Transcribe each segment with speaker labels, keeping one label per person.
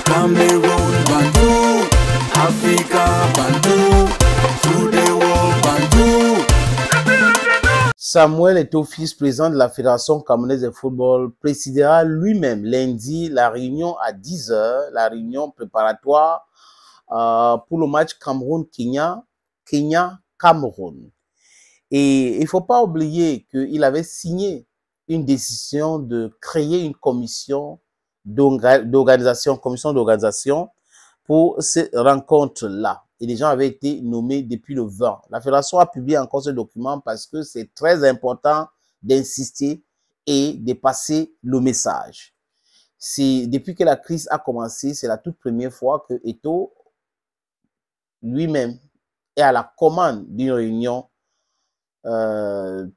Speaker 1: Cameroon Bandou, Africa Bandou, through the world Bandou.
Speaker 2: Samuel Eto'o-Fils, président de la Fédération camerounaise de football, présidera lui-même lundi la réunion à 10 h, la réunion préparatoire pour le match Cameroun-Kenya, Kenya-Cameroun. Et il ne faut pas oublier qu'il avait signé une décision de créer une commission d'organisation pour ces rencontres-là. Et les gens avaient été nommés depuis le 20. La fédération a publié encore ce document parce que c'est très important d'insister et de passer le message. Depuis que la crise a commencé, c'est la toute première fois que Eto'o lui-même est à la commande d'une réunion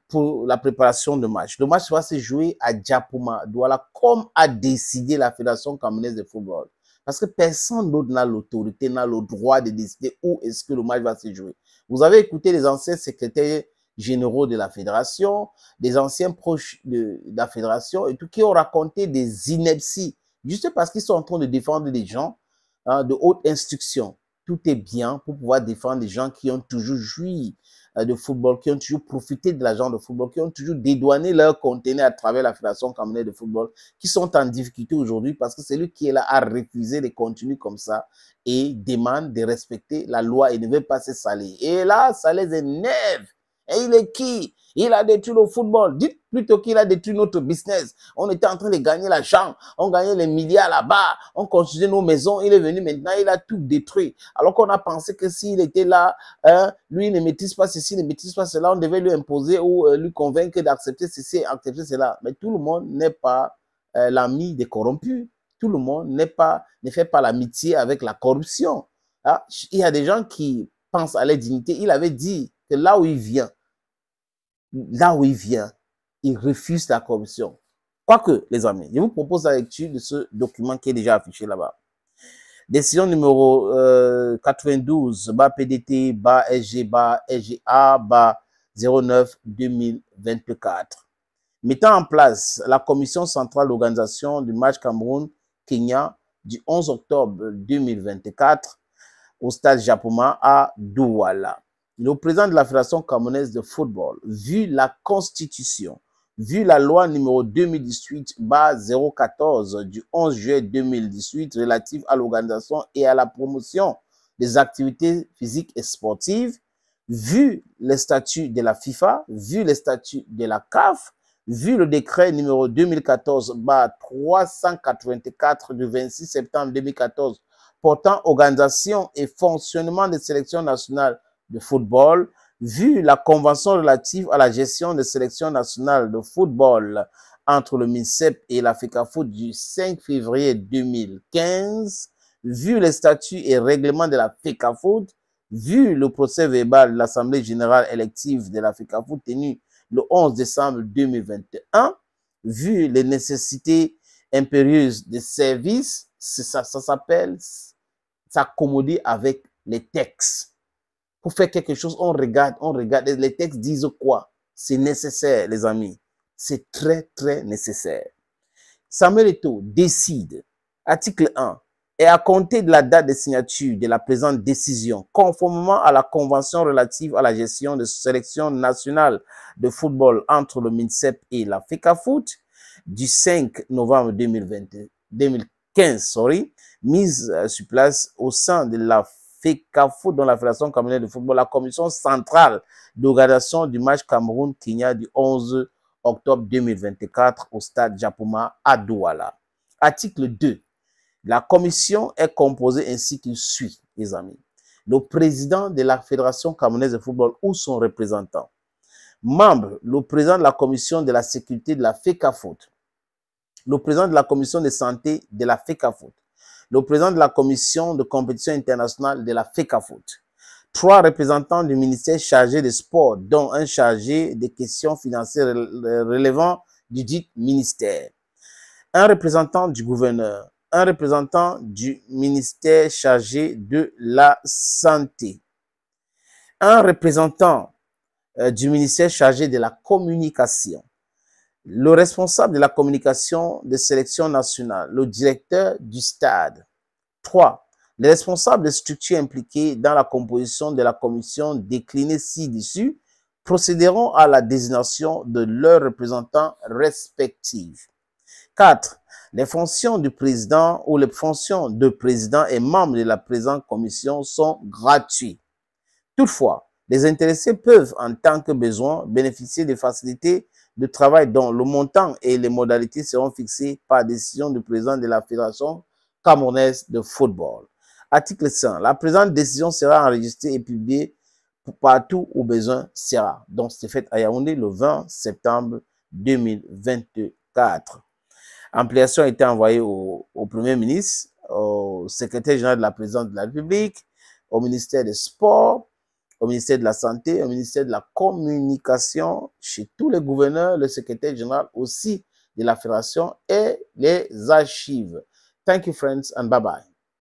Speaker 2: pour la préparation de match. Le match va se jouer à Djapoma, Douala, comme a décidé la Fédération camerounaise de football. Parce que personne d'autre n'a l'autorité, n'a le droit de décider où est-ce que le match va se jouer. Vous avez écouté les anciens secrétaires généraux de la fédération, des anciens proches de la fédération et tout, qui ont raconté des inepties, juste parce qu'ils sont en train de défendre des gens de haute instruction. Tout est bien pour pouvoir défendre des gens qui ont toujours joui de football, qui ont toujours profité de l'argent de football, qui ont toujours dédouané leur contenu à travers la Fédération camerounaise de football, qui sont en difficulté aujourd'hui parce que c'est lui qui est là à refuser des contenus comme ça et demande de respecter la loi et ne veut pas se salir. Et là, ça les énerve. Et il est qui? Il a détruit le football. Dites plutôt qu'il a détruit notre business. On était en train de gagner l'argent. On gagnait les milliards là-bas. On construisait nos maisons. Il est venu maintenant, il a tout détruit. Alors qu'on a pensé que s'il était là, lui, il ne maîtrise pas ceci, il ne maîtrise pas cela, on devait lui imposer ou lui convaincre d'accepter ceci, accepter cela. Mais tout le monde n'est pas l'ami des corrompus. Tout le monde ne fait pas l'amitié avec la corruption. Ah, il y a des gens qui pensent à leur dignité. Il avait dit que là où il vient, il refuse la corruption. Quoique, les amis, je vous propose la lecture de ce document qui est déjà affiché là-bas. Décision numéro 92, PDT, SG, SGA, 09-2024. Mettant en place la commission centrale d'organisation du match Cameroun-Kenya du 11 octobre 2024 au stade Djapoma à Douala. Le président de la Fédération camerounaise de football, vu la Constitution, vu la loi numéro 2018-014 du 11 juillet 2018 relative à l'organisation et à la promotion des activités physiques et sportives, vu les statuts de la FIFA, vu les statuts de la CAF, vu le décret numéro 2014-384 du 26 septembre 2014 portant organisation et fonctionnement des sélections nationales de football, vu la convention relative à la gestion des sélections nationales de football entre le MINSEP et la FECAFOOT du 5 février 2015, vu les statuts et règlements de la FECAFOOT, vu le procès verbal de l'Assemblée générale élective de la FECAFOOT tenue le 11 décembre 2021, vu les nécessités impérieuses des services, ça s'appelle s'accommoder avec les textes. Pour faire quelque chose, on regarde. Les textes disent quoi? C'est nécessaire, les amis. C'est très, très nécessaire. Samuel Eto'o décide, article 1, et à compter de la date de signature de la présente décision, conformément à la convention relative à la gestion de sélections nationales de football entre le MINSEP et la FECAFOOT du 5 novembre 2015, mise sur place au sein de la FECAFOOT dans la Fédération camerounaise de football, la commission centrale d'organisation du match Cameroun-Kenya du 11 octobre 2024 au stade Djapoma à Douala. Article 2. La commission est composée ainsi qu'il suit, les amis. Le président de la Fédération camerounaise de football ou son représentant. Membre, le président de la commission de la sécurité de la FECAFOOT. Le président de la commission de santé de la FECAFOOT. Le président de la commission de compétition internationale de la FECAFOOT. 3 représentants du ministère chargé des sports, dont un chargé des questions financières relevant du dit ministère. Un représentant du gouverneur. Un représentant du ministère chargé de la santé. Un représentant du ministère chargé de la communication. Le responsable de la communication des sélections nationales, le directeur du stade, 3. Les responsables des structures impliquées dans la composition de la commission déclinée ci-dessus procéderont à la désignation de leurs représentants respectifs. 4. Les fonctions du président ou les fonctions de président et membres de la présente commission sont gratuites. Toutefois, les intéressés peuvent, en tant que besoin, bénéficier des facilités de travail dont le montant et les modalités seront fixés par décision du président de la Fédération camerounaise de football. Article 100. La présente décision sera enregistrée et publiée partout où besoin sera. Donc, c'est fait à Yaoundé le 20 septembre 2024. Ampliation a été envoyée au Premier ministre, au secrétaire général de la présidence de la République, au ministère des Sports, au ministère de la Santé, au ministère de la Communication, chez tous les gouverneurs, le secrétaire général aussi de la Fédération et les archives. Thank you, friends, and bye-bye.